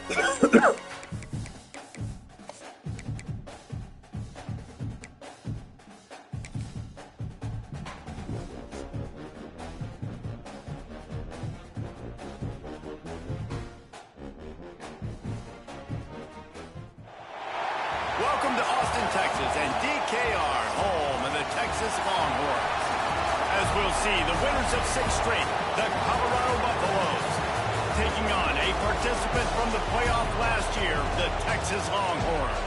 Welcome to Austin, Texas, and DKR, home of the Texas Longhorns. As we'll see, the winners of 6 straight, the Colorado Buffaloes, taking on a participant from the playoff last year, the Texas Longhorns.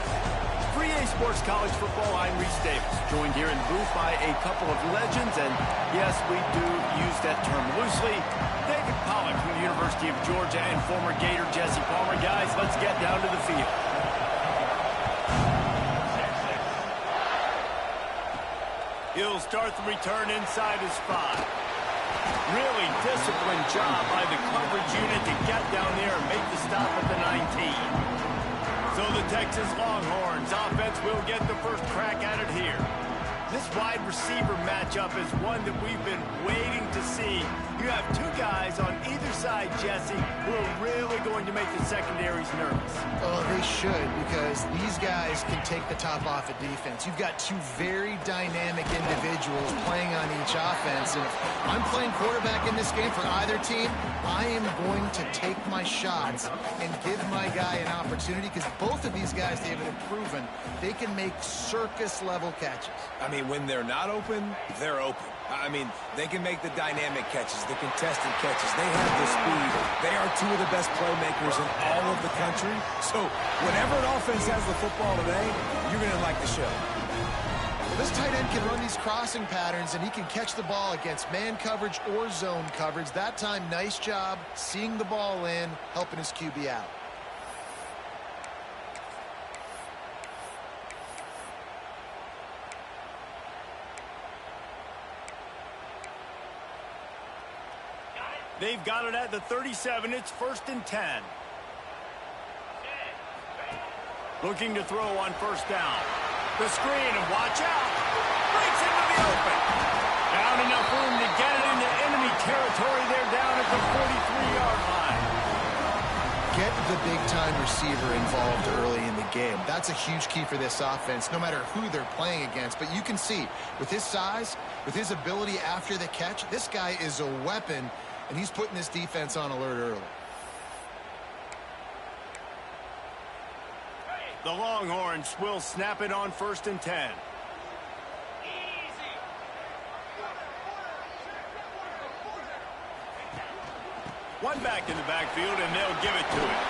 3A Sports College Football, I'm Reese Davis, joined here in the booth by a couple of legends, and yes, we do use that term loosely. David Pollack from the University of Georgia and former Gator Jesse Palmer. Guys, let's get down to the field. He'll start the return inside his 5. Really disciplined job by the coverage unit to get down there and make the stop at the 19. So the Texas Longhorns offense will get the first crack at it here. This wide receiver matchup is one that we've been waiting to see. You have 2 guys on either side, Jesse, who are really going to make the secondaries nervous. Oh, they should, because these guys can take the top off of defense. You've got 2 very dynamic individuals playing on each offense, and if I'm playing quarterback in this game for either team, I am going to take my shots and give my guy an opportunity, because both of these guys, David, have proven they can make circus-level catches. I mean, when they're not open, they're open. I mean, they can make the dynamic catches, the contested catches. They have the speed. They are 2 of the best playmakers in all of the country. So whenever an offense has the football today, you're going to like the show. Well, this tight end can run these crossing patterns, and he can catch the ball against man coverage or zone coverage. That time, nice job seeing the ball in, helping his QB out. They've got it at the 37. It's 1st and 10. Looking to throw on 1st down. The screen, and watch out. Breaks into the open. Down enough room to get it into enemy territory. They're down at the 43-yard line. Get the big-time receiver involved early in the game. That's a huge key for this offense, no matter who they're playing against. But you can see, with his size, with his ability after the catch, this guy is a weapon, and he's putting this defense on alert early. The Longhorns will snap it on 1st and 10. One back in the backfield, and they'll give it to him.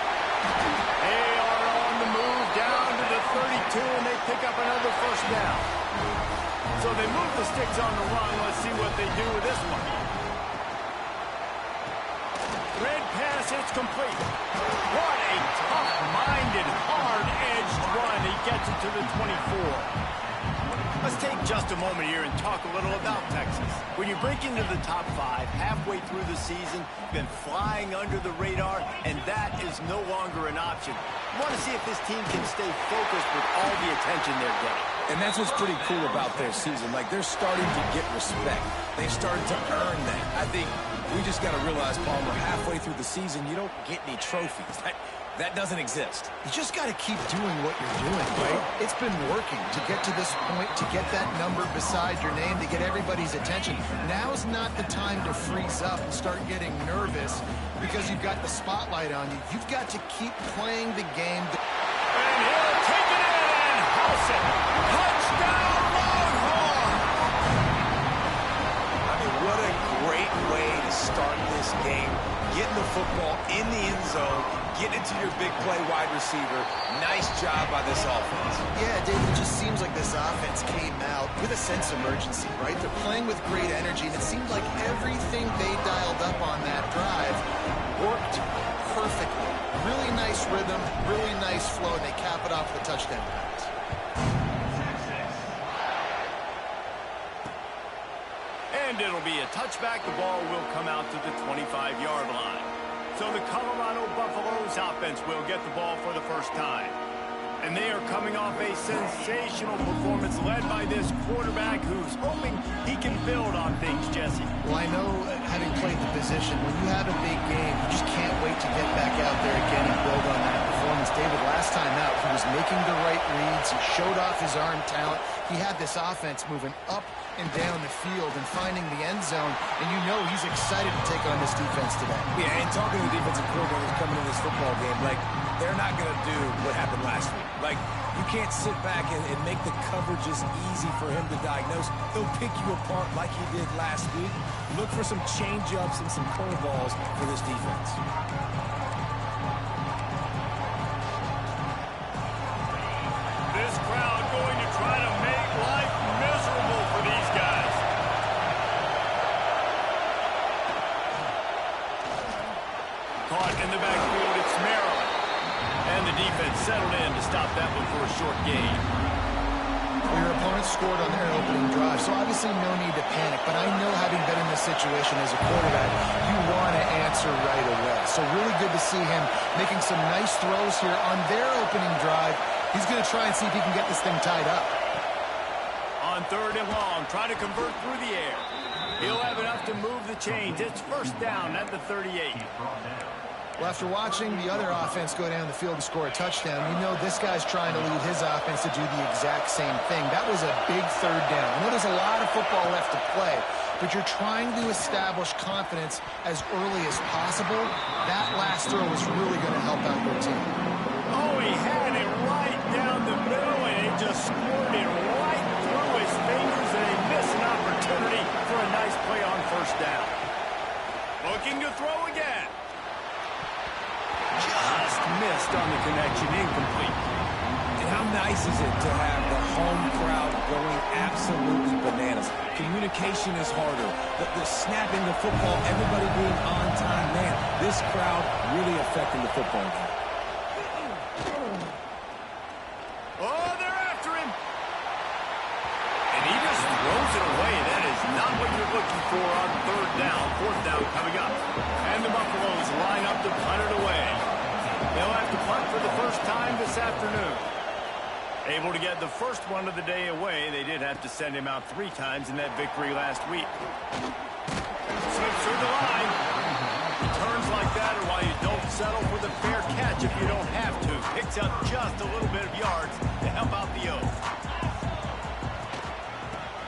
They are on the move down to the 32, and they pick up another 1st down. So they move the sticks on the run. Let's see what they do with this one. Red pass, it's complete. What a tough-minded, hard-edged run. He gets it to the 24. Let's take just a moment here and talk a little about Texas. When you break into the top 5 halfway through the season, you've been flying under the radar, and that is no longer an option. You want to see if this team can stay focused with all the attention they're getting. And that's what's pretty cool about their season. Like, they're starting to get respect. They've started to earn that. I think we just got to realize, Palmer, halfway through the season, you don't get any trophies. That doesn't exist. You just got to keep doing what you're doing, right? It's been working to get to this point, to get that number beside your name, to get everybody's attention. Now's not the time to freeze up and start getting nervous because you've got the spotlight on you. You've got to keep playing the game. And he'll take it in and house it. Touchdown, Longhorn! I mean, what a great way to start this game. Getting the football in the end zone, getting it to your big play wide receiver. Nice job by this offense. Yeah, David, it just seems like this offense came out with a sense of urgency, right? They're playing with great energy, and it seemed like everything they dialed up on that drive worked perfectly. Really nice rhythm, really nice flow, and they cap it off with a touchdown pass. And it'll be a touchback. The ball will come out to the 25-yard line. So the Colorado Buffaloes offense will get the ball for the first time. And they are coming off a sensational performance led by this quarterback who's hoping he can build on things, Jesse. Well, I know, having played the position, when you have a big game, you just can't wait to get back out there again and build on that performance. David, last time out, he was making the right reads. He showed off his arm talent. He had this offense moving up and down the field and finding the end zone, and you know he's excited to take on this defense today. Yeah, and talking to the defensive coordinators coming in this football game, like, they're not going to do what happened last week. Like, you can't sit back and make the coverages easy for him to diagnose. He'll pick you apart like he did last week. Look for some change-ups and some curveballs for this defense. This crowd going to try to make life miserable for these guys. Caught in the backfield, it's Maryland. And the defense settled in to stop that one for a short gain. Well, your opponent scored on their opening drive, so obviously no need to panic. But I know, having been in this situation as a quarterback, you want to answer right away. So really good to see him making some nice throws here on their opening drive. He's going to try and see if he can get this thing tied up. On 3rd and long, trying to convert through the air. He'll have enough to move the chains. It's first down at the 38. Well, after watching the other offense go down the field and score a touchdown, you know this guy's trying to lead his offense to do the exact same thing. That was a big 3rd down. I know there's a lot of football left to play, but you're trying to establish confidence as early as possible. That last throw is really going to help out your team. Oh, he had it right down the middle, and it just scored it right through his fingers, and he missed an opportunity for a nice play on first down. Looking to throw again. Just missed on the connection, incomplete. And how nice is it to have the home crowd going absolutely bananas? Communication is harder. The snapping the football, everybody being on time. Man, this crowd really affecting the football game. Oh, they're after him. And he just throws it away. That is not what you're looking for on 3rd down. 4th down coming up. And the Buffaloes line up to punt it away. They'll have to punt for the first time this afternoon. Able to get the first one of the day away. They did have to send him out 3 times in that victory last week. Slips through the line. Returns like that are why you don't settle for the fair catch if you don't have to. Picks up just a little bit of yards to help out the O's.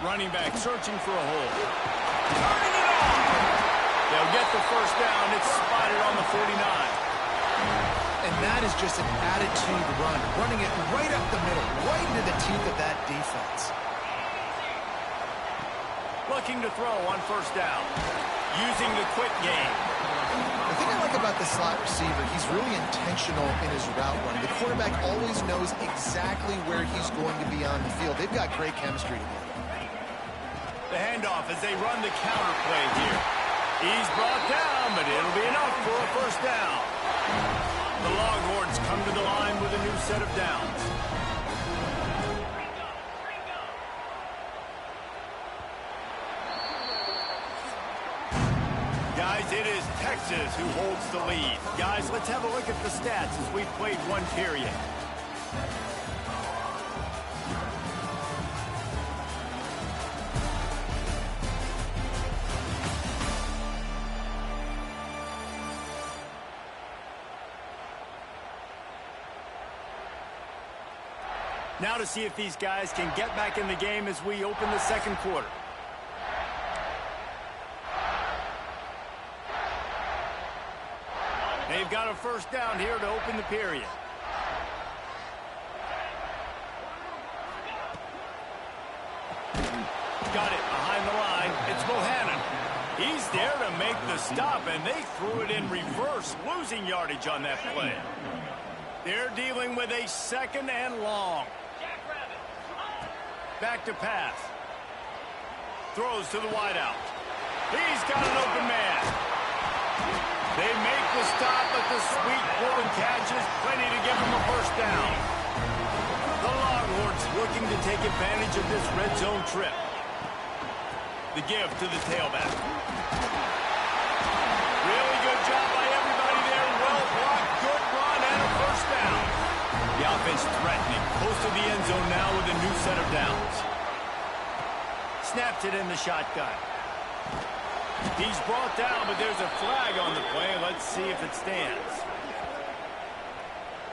Running back searching for a hole. Turning it on! They'll get the first down. It's spotted on the 49. And that is just an attitude run, running it right up the middle, right into the teeth of that defense. Looking to throw on first down. Using the quick game. The thing I like about the slot receiver, he's really intentional in his route running. The quarterback always knows exactly where he's going to be on the field. They've got great chemistry together. The handoff as they run the counter play here. He's brought down, but it'll be enough for a first down. The Longhorns come to the line with a new set of downs. Guys, it is Texas who holds the lead. Guys, let's have a look at the stats as we've played one period. Now to see if these guys can get back in the game as we open the second quarter. They've got a first down here to open the period. Got it behind the line. It's Bohannon. He's there to make the stop, and they threw it in reverse, losing yardage on that play. They're dealing with a 2nd and long. Back to pass. Throws to the wideout. He's got an open man. They make the stop, but the sweet golden catch is plenty to give them a first down. The Longhorns looking to take advantage of this red zone trip. The give to the tailback. Really good job by everybody there. Well blocked, good run, and a first down. Yeah, offense threatening. Close to the end zone now with a new set of downs. Snaps it in the shotgun. He's brought down, but there's a flag on the play. Let's see if it stands.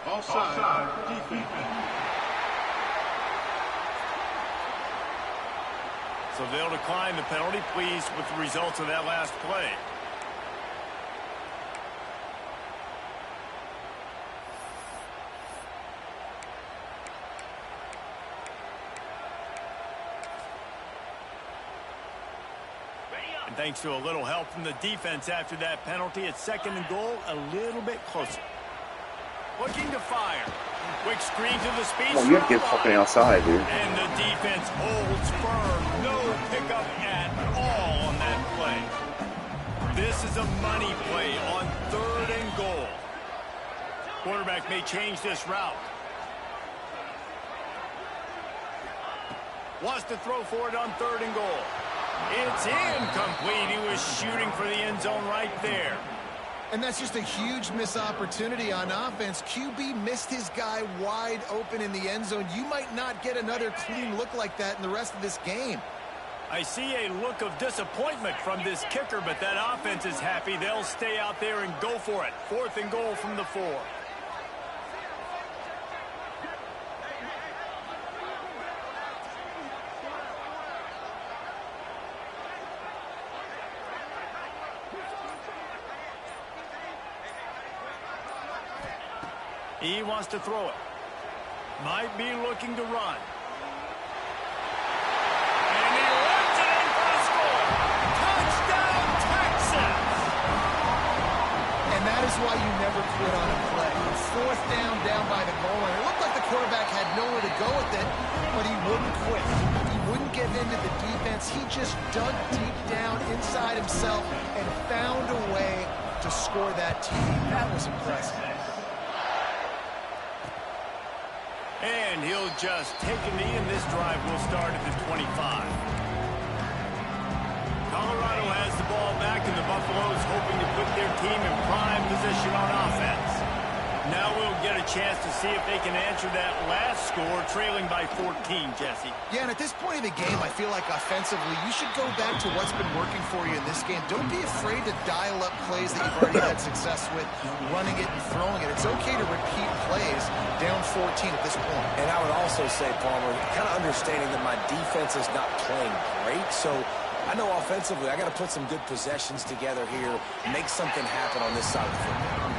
Offside. Defense. So they'll decline the penalty, pleased with the results of that last play. And thanks to a little help from the defense after that penalty, it's 2nd and goal, a little bit closer. Looking to fire. Quick screen to the speed. Well, you have to get fucking outside, dude. And the defense holds firm. No pickup at all on that play. This is a money play on 3rd and goal. Quarterback may change this route. Wants to throw for it on 3rd and goal. It's incomplete. He was shooting for the end zone right there. And that's just a huge missed opportunity on offense. QB missed his guy wide open in the end zone. You might not get another clean look like that in the rest of this game. I see a look of disappointment from this kicker, but that offense is happy. They'll stay out there and go for it. 4th and goal from the 4. He wants to throw it. Might be looking to run. And he runs it in for a score. Touchdown, Texas! And that is why you never quit on a play. 4th down by the goal line. It looked like the quarterback had nowhere to go with it, but he wouldn't quit. He wouldn't give in to the defense. He just dug deep down inside himself and found a way to score that TD. That was impressive. And he'll just take a knee, and this drive will start at the 25. Colorado has the ball back, and the Buffaloes hoping to put their team in prime position on offense. Now we'll get a chance to see if they can answer that last score, trailing by 14, Jesse. Yeah, and at this point of the game, I feel like offensively, you should go back to what's been working for you in this game. Don't be afraid to dial up plays that you've already had success with, running it and throwing it. It's okay to repeat plays down 14 at this point. And I would also say, Palmer, kind of understanding that my defense is not playing great, so I know offensively I got to put some good possessions together here, make something happen on this side of the football.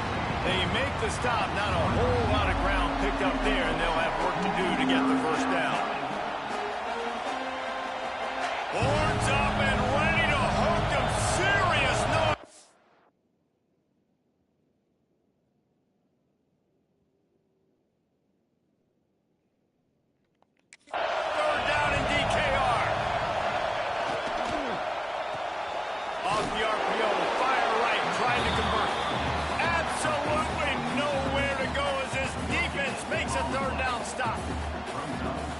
They make the stop, not a whole lot of ground picked up there, and they'll have work to do to get the first down. Horns up and ready to hook them serious noise. Third down in DKR. Off the RPO, fire right, trying to convert. Absolutely nowhere to go as this defense makes a 3rd down stop.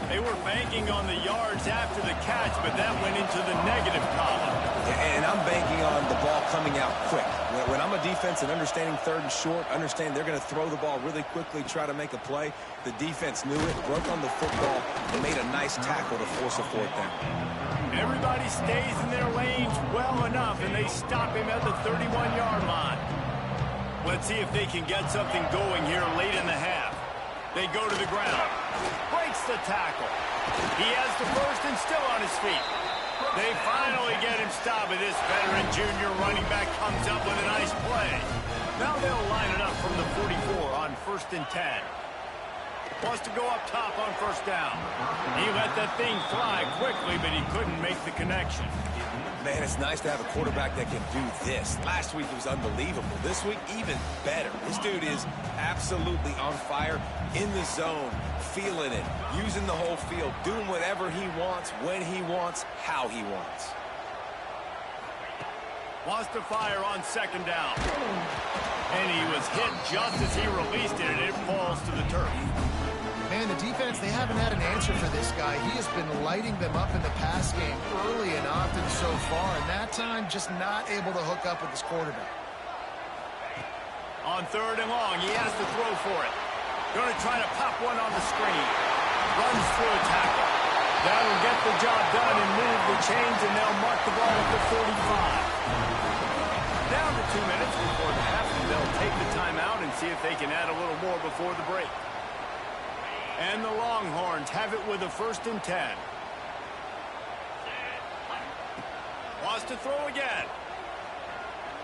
They were banking on the yards after the catch, but that went into the negative column. And I'm banking on the ball coming out quick. When I'm a defense and understanding 3rd and short, understand they're going to throw the ball really quickly, try to make a play. The defense knew it, broke on the football, and made a nice tackle to force a 4th down. Everybody stays in their lanes well enough, and they stop him at the 31-yard line. Let's see if they can get something going here late in the half. They go to the ground. Breaks the tackle. He has the first and still on his feet. They finally get him stopped, and this veteran junior running back comes up with a nice play. Now they'll line it up from the 44 on 1st and 10. Wants to go up top on 1st down. He let that thing fly quickly, but he couldn't make the connection. Man, it's nice to have a quarterback that can do this. Last week it was unbelievable. This week, even better. This dude is absolutely on fire, in the zone, feeling it, using the whole field, doing whatever he wants, when he wants, how he wants. Wants to fire on 2nd down. And he was hit just as he released it, and it falls to the turf. Man, the defense, they haven't had an answer for this guy. He has been lighting them up in the pass game early and often so far, and that time just not able to hook up with his quarterback. On 3rd and long, he has to throw for it. Going to try to pop one on the screen. Runs through a tackle. That'll get the job done and move the chains, and they'll mark the ball at the 45. Down to 2 minutes before the half, and they'll take the timeout and see if they can add a little more before the break. And the Longhorns have it with a 1st and 10. Wants to throw again.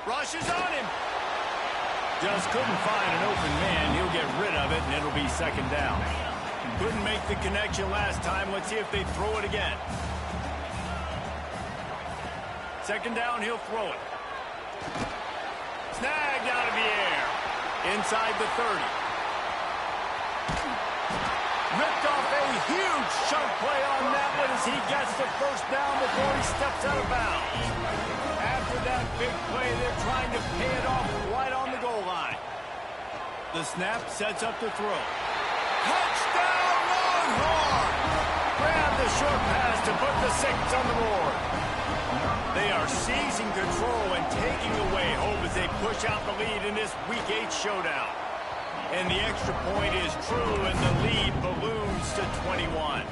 Rushes on him. Just couldn't find an open man. He'll get rid of it, and it'll be 2nd down. Couldn't make the connection last time. Let's see if they throw it again. 2nd down, he'll throw it. Snagged out of the air. Inside the 30. Ripped off a huge chunk play on that one as he gets the 1st down before he steps out of bounds. After that big play, they're trying to pay it off right on the goal line. The snap sets up the throw. Touchdown, Longhorn! Grab the short pass to put the 6 on the board. They are seizing control and taking away hope as they push out the lead in this Week 8 showdown. And the extra point is true, and the lead balloons to 21.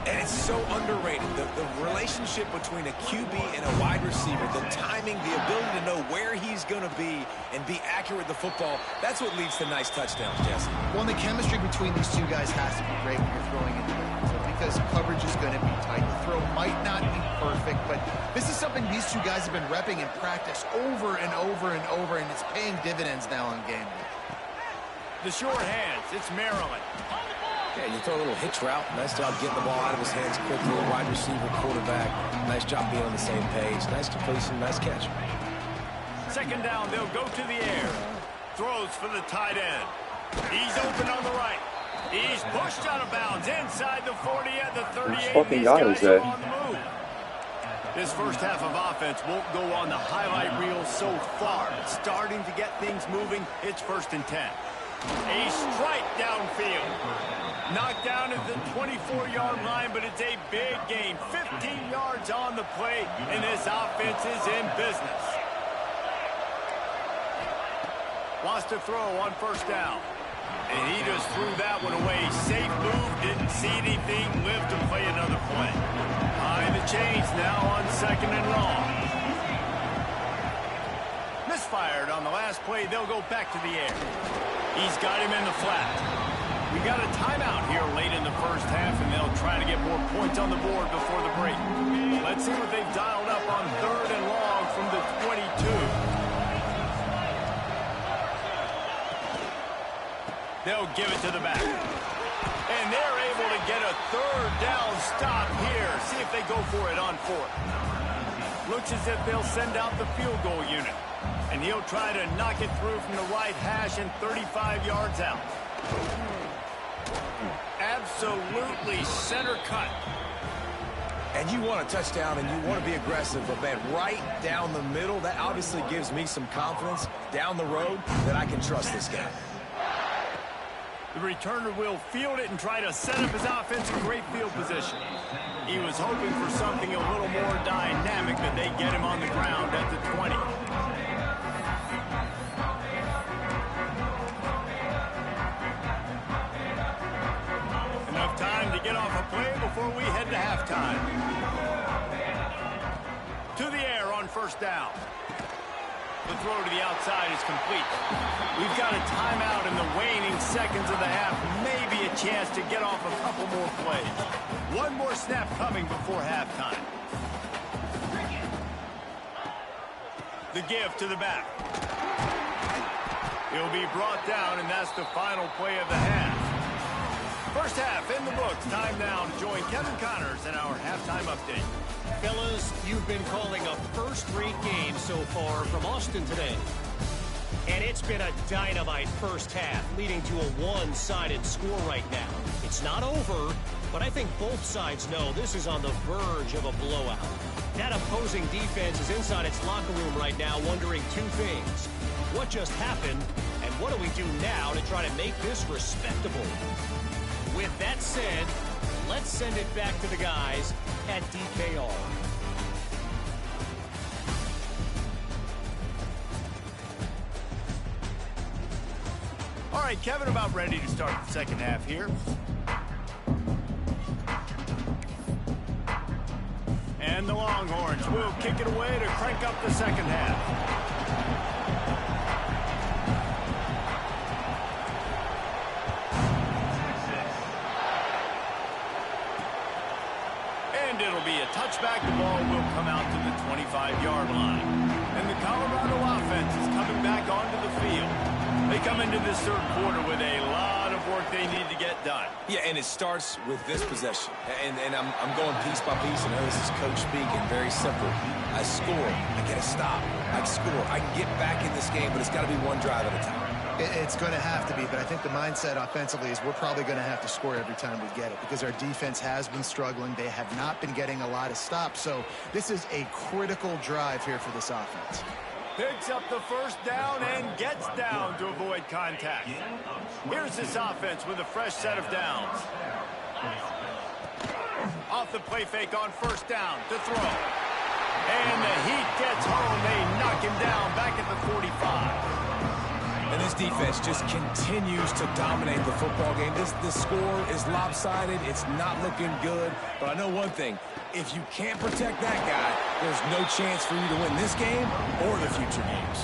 And it's so underrated. The relationship between a QB and a wide receiver, the timing, the ability to know where he's going to be and be accurate with the football, that's what leads to nice touchdowns, Jesse. Well, and the chemistry between these two guys has to be great when you're throwing into the because coverage is going to be tight. The throw might not be perfect, but this is something these two guys have been repping in practice over and over and over, and it's paying dividends now on game day. The short hands, it's Maryland. Yeah, you throw a little hitch route. Nice job getting the ball out of his hands quickly. Wide receiver, quarterback. Nice job being on the same page. Nice completion, nice catch. 2nd down, they'll go to the air. Throws for the tight end. He's open on the right. He's pushed out of bounds inside the 40 at the 38. Fucking guy is there. On the move. This first half of offense won't go on the highlight reel so far. It's starting to get things moving. It's 1st and 10. A strike downfield. Knocked down at the 24-yard line, but it's a big gain. 15 yards on the play, and this offense is in business. Wants to throw on 1st down. And he just threw that one away. Safe move, didn't see anything, lived to play another play. Behind the chains now on 2nd and long. Misfired on the last play. They'll go back to the air. He's got him in the flat. We got a timeout here late in the first half, and they'll try to get more points on the board before the break. Let's see what they've dialed up on 3rd and long from the 22. They'll give it to the back. And they're able to get a 3rd down stop here. See if they go for it on 4th. Looks as if they'll send out the field goal unit. And he'll try to knock it through from the right hash and 35 yards out. Absolutely center cut. And you want a touchdown and you want to be aggressive, but man, right down the middle, that obviously gives me some confidence down the road that I can trust this guy. The returner will field it and try to set up his offense in great field position. He was hoping for something a little more dynamic, but they get him on the ground at the 20. Enough time to get off a play before we head to halftime. To the air on 1st down. The throw to the outside is complete. We've got a timeout in the waning seconds of the half. Maybe a chance to get off a couple more plays. One more snap coming before halftime. The give to the back. He'll be brought down, and that's the final play of the half. First half in the books. Time now to join Kevin Connors in our halftime update. Fellas, you've been calling a first-rate game so far from Austin today. And it's been a dynamite first half, leading to a one-sided score right now. It's not over, but I think both sides know this is on the verge of a blowout. That opposing defense is inside its locker room right now wondering two things. What just happened, and what do we do now to try to make this respectable? With that said, let's send it back to the guys at DKR. All right, Kevin, about ready to start the second half here. And the Longhorns will kick it away to crank up the second half. And it'll be a touchback. The ball will come out to the 25-yard line. And the Colorado offense is coming back onto the field. They come into this third quarter with a lot of work they need to get done. Yeah, and it starts with this possession. And I'm going piece by piece. And this is coach speaking. Very simple. I score. I get a stop. I score. I can get back in this game, but it's got to be one drive at a time. It's going to have to be, but I think the mindset offensively is we're probably going to have to score every time we get it because our defense has been struggling. They have not been getting a lot of stops. So this is a critical drive here for this offense. Picks up the first down and gets down to avoid contact. Here's this offense with a fresh set of downs. Off the play fake on first down to throw. And the heat gets home. They knock him down back at the 45. And this defense just continues to dominate the football game. This score is lopsided. It's not looking good. But I know one thing. If you can't protect that guy, there's no chance for you to win this game or the future games.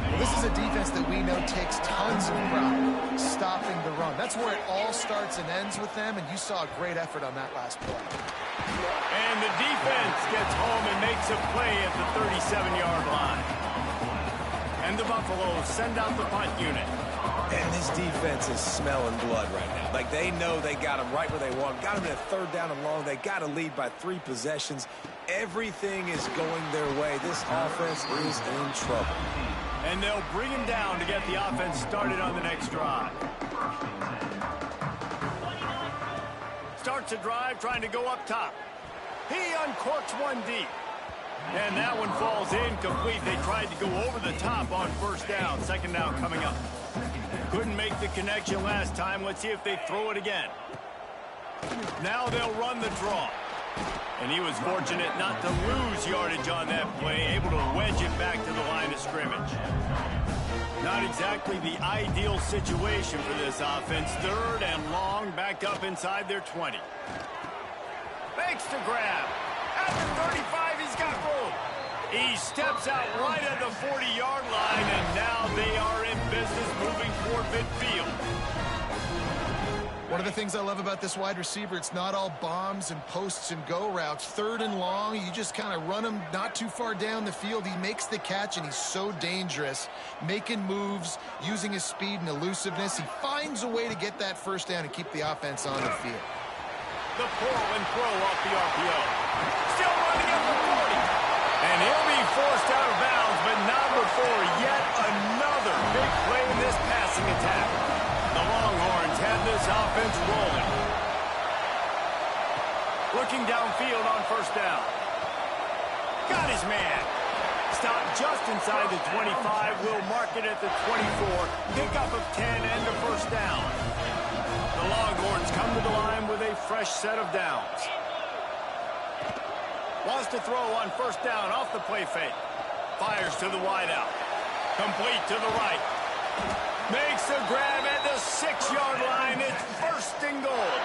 Well, this is a defense that we know takes tons of pride stopping the run. That's where it all starts and ends with them, and you saw a great effort on that last play. And the defense gets home and makes a play at the 37-yard line. And the Buffaloes send out the punt unit. And this defense is smelling blood right now. Like, they know they got them right where they want. Got them in a third down and long. They got to lead by 3 possessions. Everything is going their way. This offense is in trouble. And they'll bring him down to get the offense started on the next drive. Starts a drive trying to go up top. He uncorks one deep. And that one falls incomplete. They tried to go over the top on first down. Second down coming up. Couldn't make the connection last time. Let's see if they throw it again. Now they'll run the draw. And he was fortunate not to lose yardage on that play, able to wedge it back to the line of scrimmage. Not exactly the ideal situation for this offense. Third and long, back up inside their 20. Makes the grab. At the 35, he's got room. He steps out right at the 40-yard line, and now they are in business moving toward midfield. One of the things I love about this wide receiver, it's not all bombs and posts and go routes. Third and long, you just kind of run him not too far down the field. He makes the catch, and he's so dangerous, making moves, using his speed and elusiveness. He finds a way to get that first down and keep the offense on the field. The pull and throw off the RPO. Still running at the 40. And he'll be forced out of bounds, but not before yet another big play in this passing attack. The Longhorns have this offense rolling. Looking downfield on first down. Got his man. Stopped just inside the 25. Will mark it at the 24. Pickup of 10 and a first down. The Longhorns come to the line with a fresh set of downs. Wants to throw on first down off the play fake. Fires to the wideout. Complete to the right. Makes the grab at the 6-yard line. It's first and goal.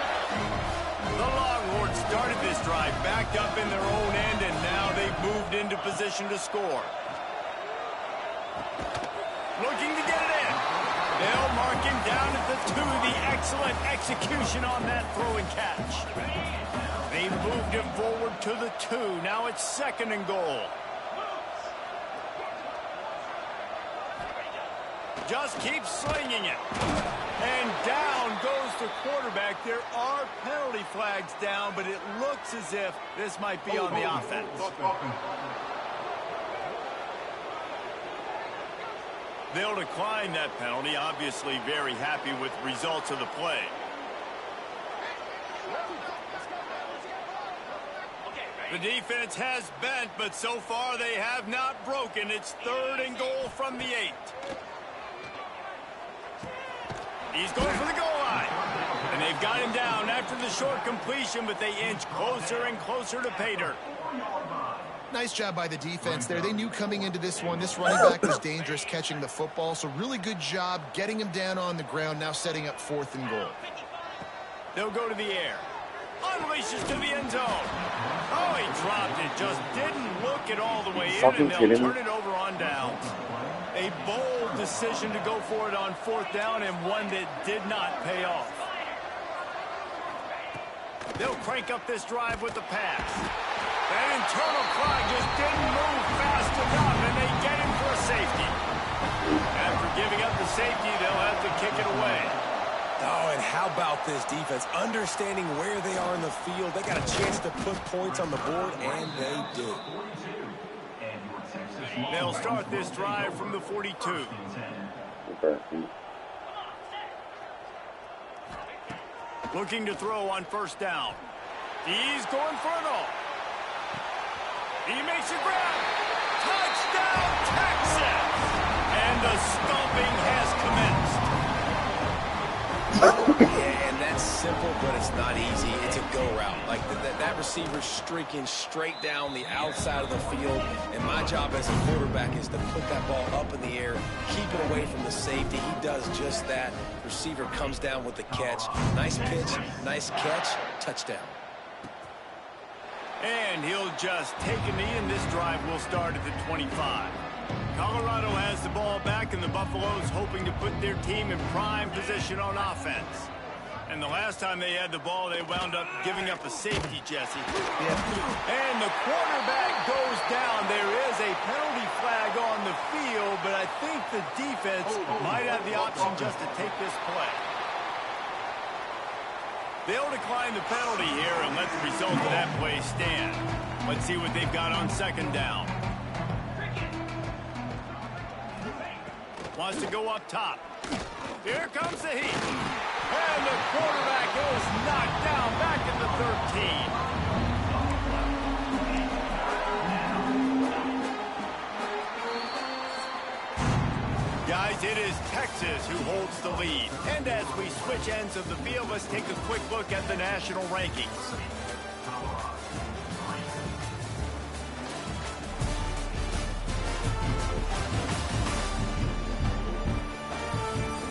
The Longhorns started this drive back up in their own end, and now they've moved into position to score. Looking to get it in. They'll mark him down at the 2. The excellent execution on that throw and catch. They moved it forward to the 2. Now it's second and goal. Just keeps slinging it. And down goes the quarterback. There are penalty flags down, but it looks as if this might be on the offense. They'll decline that penalty. Obviously very happy with the results of the play. The defense has bent, but so far they have not broken. It's third and goal from the 8. He's going for the goal line. And they've got him down after the short completion, but they inch closer and closer to pay dirt. Nice job by the defense there. They knew coming into this one, this running back was dangerous catching the football, so really good job getting him down on the ground, now setting up 4th and goal. They'll go to the air. Unleashes to the end zone. Oh, he dropped it. Just didn't look it all the way in, and they'll turn it over on downs. A bold decision to go for it on 4th down, and one that did not pay off. They'll crank up this drive with the pass. That internal clock just didn't move fast enough, and they get him for a safety. After giving up the safety, they'll have to kick it away. Oh, and how about this defense? Understanding where they are in the field. They got a chance to put points on the board, and they did. They'll start this drive from the 42. Looking to throw on 1st down. He's going for it all. He makes a grab. Touchdown, Texas! And the stomping has commenced. Yeah, and that's simple, but it's not easy. It's a go route. Like that receiver's streaking straight down the outside of the field, and my job as a quarterback is to put that ball up in the air, keep it away from the safety. He does just that. Receiver comes down with the catch. Nice pitch, nice catch, touchdown. And he'll just take a knee, and this drive will start at the 25. Colorado has the ball back, and the Buffaloes hoping to put their team in prime position on offense. And the last time they had the ball, they wound up giving up a safety, Jesse. Yeah. And the quarterback goes down. There is a penalty flag on the field, but I think the defense might have the option just to take this play. They'll decline the penalty here and let the result of that play stand. Let's see what they've got on 2nd down. Wants to go up top. Here comes the heat. And the quarterback is knocked down back at the 13. Guys, it is Texas who holds the lead. And as we switch ends of the field, let's take a quick look at the national rankings.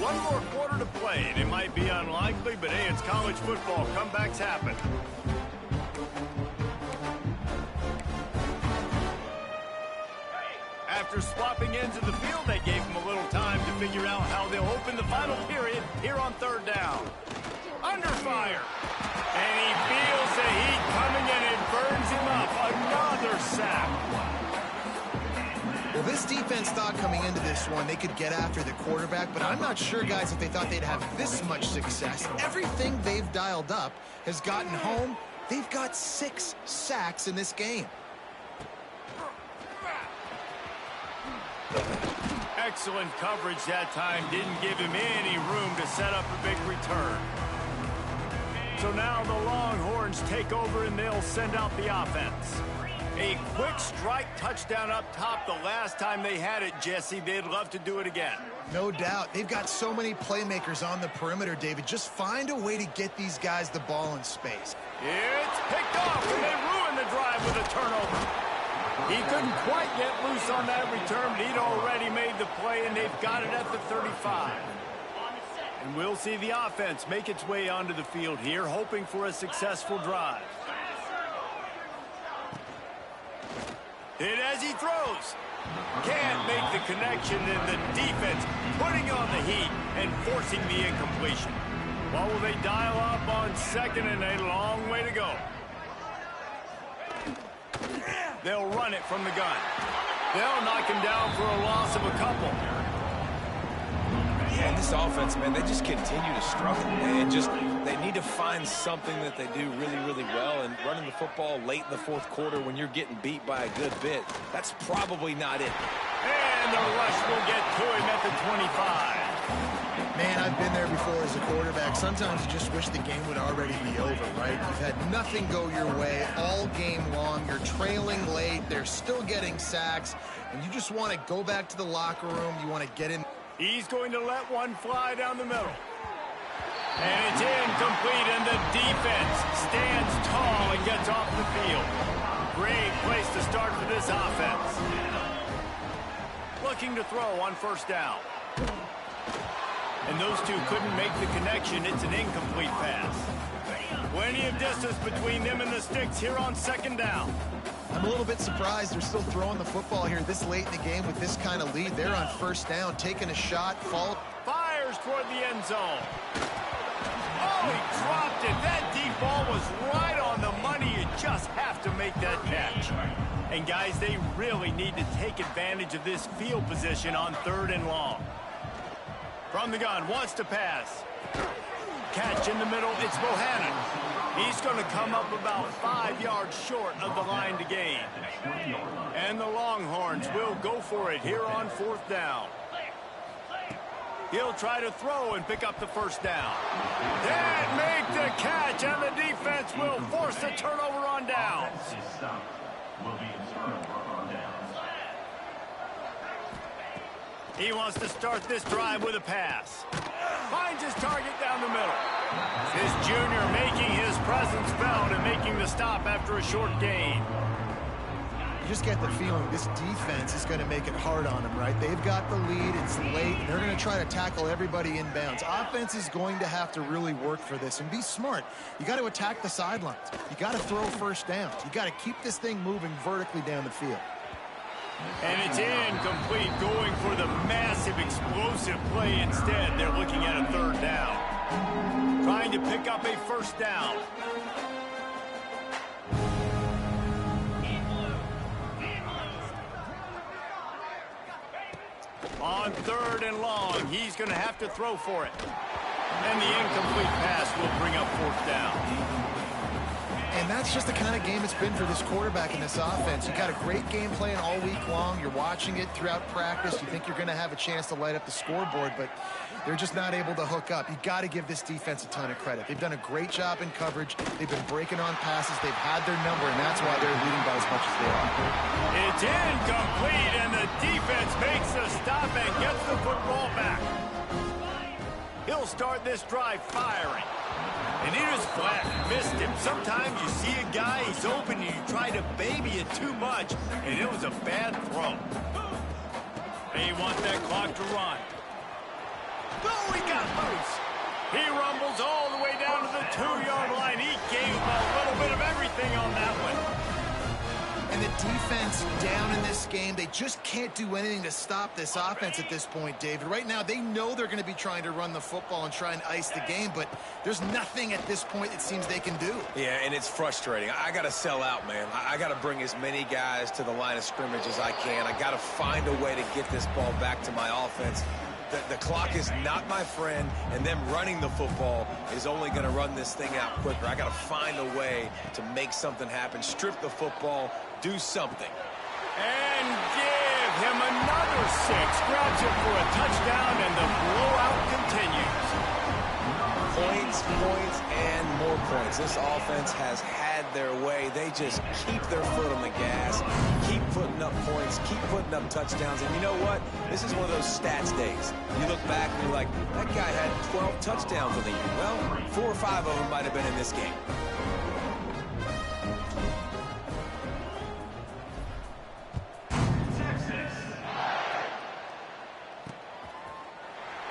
One more quarter to play, and it might be unlikely, but hey, it's college football. Comebacks happen. After swapping ends of the field, they gave him a little time to figure out how they'll open the final period here on 3rd down. Under fire. And he feels the heat coming, and it burns him up. Another sack. Well, this defense thought coming into this one they could get after the quarterback, but I'm not sure, guys, if they thought they'd have this much success. Everything they've dialed up has gotten home. They've got 6 sacks in this game. Excellent coverage that time. Didn't give him any room to set up a big return. So now the Longhorns take over, and they'll send out the offense. A quick strike touchdown up top. The last time they had it, Jesse, they'd love to do it again. No doubt. They've got so many playmakers on the perimeter, David. Just find a way to get these guys the ball in space. It's picked off, and they ruin the drive with a turnover. He couldn't quite get loose on that return, but he'd already made the play, and they've got it at the 35. And we'll see the offense make its way onto the field here, hoping for a successful drive. Hit as he throws. Can't make the connection, and the defense putting on the heat and forcing the incompletion. What will they dial up on 2nd, and a long way to go? They'll run it from the gun. They'll knock him down for a loss of a couple. Yeah, this offense, man, they just continue to struggle. And they need to find something that they do really, really well. And running the football late in the 4th quarter when you're getting beat by a good bit, that's probably not it. And the rush will get to him at the 25. Man, I've been there before as a quarterback. Sometimes you just wish the game would already be over, right? You've had nothing go your way all game long. You're trailing late. They're still getting sacks. And you just want to go back to the locker room. You want to get in. He's going to let one fly down the middle. And it's incomplete, and the defense stands tall and gets off the field. Great place to start for this offense. Looking to throw on first down. And those two couldn't make the connection. It's an incomplete pass. Plenty of distance between them and the sticks here on second down. I'm a little bit surprised they're still throwing the football here this late in the game with this kind of lead. They're on first down, taking a shot, fires toward the end zone. Oh, he dropped it. That deep ball was right on the money. You just have to make that catch. And guys, they really need to take advantage of this field position on 3rd and long. From the gun, wants to pass. Catch in the middle, it's Bohannon. He's going to come up about 5 yards short of the line to gain. And the Longhorns will go for it here on 4th down. He'll try to throw and pick up the first down. Did make the catch, and the defense will force the turnover on downs. He wants to start this drive with a pass. Finds his target down the middle. This junior making his presence felt and making the stop after a short gain. You just get the feeling this defense is going to make it hard on them, right? They've got the lead, it's late, and they're going to try to tackle everybody inbounds. Offense is going to have to really work for this and be smart. You got to attack the sidelines. You got to throw first downs. You got to keep this thing moving vertically down the field. And it's incomplete, going for the massive explosive play instead. They're looking at a 3rd down. Trying to pick up a first down. On 3rd and long, he's going to have to throw for it. And the incomplete pass will bring up 4th down. And that's just the kind of game it's been for this quarterback in this offense. You got a great game plan all week long. You're watching it throughout practice. You think you're going to have a chance to light up the scoreboard, but they're just not able to hook up. You got to give this defense a ton of credit. They've done a great job in coverage. They've been breaking on passes. They've had their number, and that's why they're leading by as much as they are. It's incomplete, and the defense makes the stop and gets the football back. He'll start this drive firing. And he just flat missed him. Sometimes you see a guy, he's open, and you try to baby it too much, and it was a bad throw. They want that clock to run. Oh, he got loose. He rumbles all the way down to the 2-yard line. He gave a little bit of everything on that one. And the defense down in this game, they just can't do anything to stop this offense at this point, David. Right now, they know they're going to be trying to run the football and try and ice the game, but there's nothing at this point it seems they can do. Yeah, and it's frustrating. I got to sell out, man. I got to bring as many guys to the line of scrimmage as I can. I got to find a way to get this ball back to my offense. The clock is not my friend, and them running the football is only going to run this thing out quicker. I got to find a way to make something happen, strip the football, do something. And give him another 6. Grabs him for a touchdown, and the blowout continues. Points, points, and more points. This offense has had their way. They just keep their foot on the gas, keep putting up points, keep putting up touchdowns. And you know what? This is one of those stats days. You look back and you're like, that guy had 12 touchdowns on the year. Well, 4 or 5 of them might have been in this game.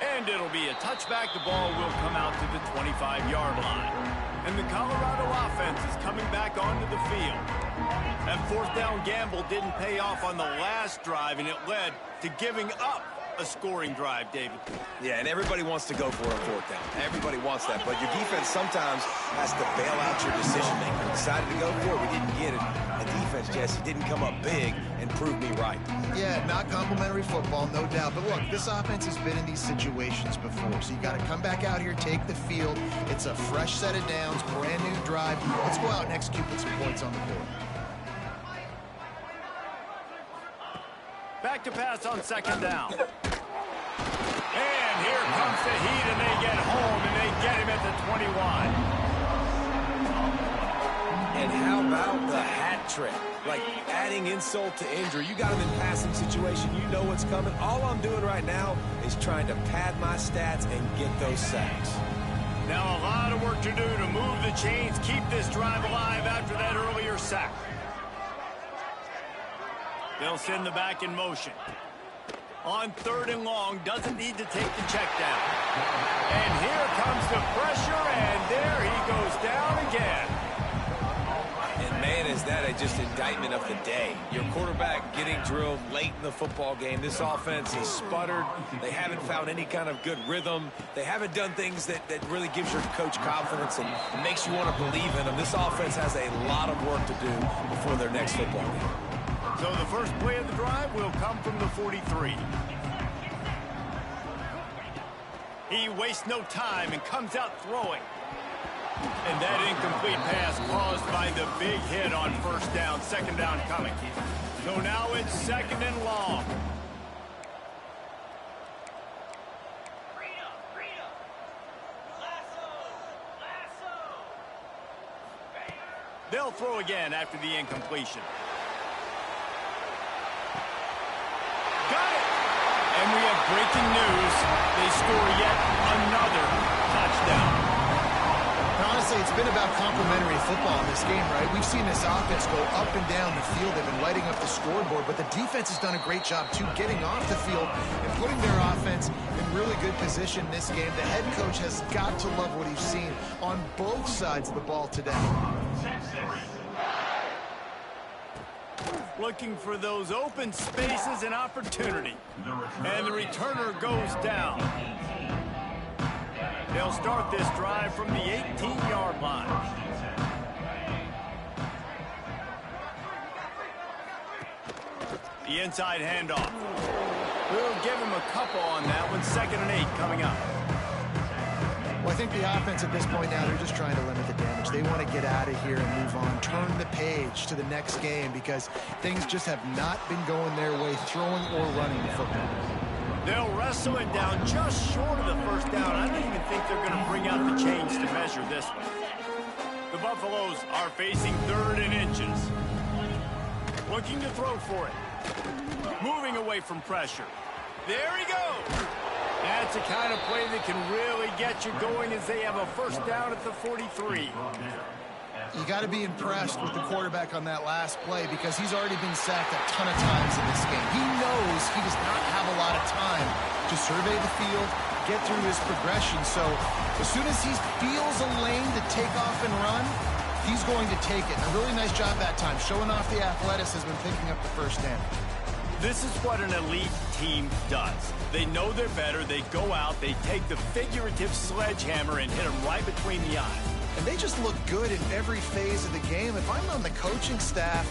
And it'll be a touchback. The ball will come out to the 25-yard line. And the Colorado offense is coming back onto the field. That 4th down gamble didn't pay off on the last drive, and it led to giving up a scoring drive, David. Yeah, and everybody wants to go for a 4th down. Everybody wants that, but your defense sometimes has to bail out your decision-making. We decided to go for it. We didn't get it. The defense, Jesse, didn't come up big and prove me right. Yeah, not complimentary football, no doubt. But look, this offense has been in these situations before, so you got to come back out here, take the field. It's a fresh set of downs, brand new drive. Let's go out and execute with some points on the board. Back to pass on 2nd down. And here comes the heat, and they get home, and they get him at the 21. And how about the hat trick? Like adding insult to injury. You got him in passing situation. You know what's coming. All I'm doing right now is trying to pad my stats and get those sacks. Now a lot of work to do to move the chains, keep this drive alive after that earlier sack. They'll send the back in motion. On 3rd and long, doesn't need to take the check down. And here comes the pressure, and there he goes down again. And man, is that just indictment of the day. Your quarterback getting drilled late in the football game. This offense has sputtered. They haven't found any kind of good rhythm. They haven't done things that really gives your coach confidence and makes you want to believe in them. This offense has a lot of work to do before their next football game. So the first play of the drive will come from the 43. He wastes no time and comes out throwing. And that incomplete pass caused by the big hit on 1st down, 2nd down coming. So now it's 2nd and long. They'll throw again after the incompletion. Got it! And we have breaking news. They score yet another touchdown. Honestly, it's been about complementary football in this game, right? We've seen this offense go up and down the field. They've been lighting up the scoreboard, but the defense has done a great job, too, getting off the field and putting their offense in really good position in this game. The head coach has got to love what he's seen on both sides of the ball today. Looking for those open spaces and opportunity. And the returner goes down. They'll start this drive from the 18-yard line. The inside handoff. We'll give him a couple on that one. 2nd and 8 coming up. Well, I think the offense at this point now, they're just trying to limit the damage. They want to get out of here and move on. Turn the page to the next game because things just have not been going their way, throwing or running the football. They'll wrestle it down just short of the 1st down. I don't even think they're going to bring out the chains to measure this one. The Buffaloes are facing 3rd and inches. Looking to throw for it. Moving away from pressure. There he goes. That's the kind of play that can really get you going as they have a 1st down at the 43. You got to be impressed with the quarterback on that last play because he's already been sacked a ton of times in this game. He knows he does not have a lot of time to survey the field, get through his progression. So as soon as he feels a lane to take off and run, he's going to take it. A really nice job that time, showing off the athleticism and picking up the 1st down. This is what an elite team does. They know they're better. They go out, they take the figurative sledgehammer and hit them right between the eyes. And they just look good in every phase of the game. If I'm on the coaching staff,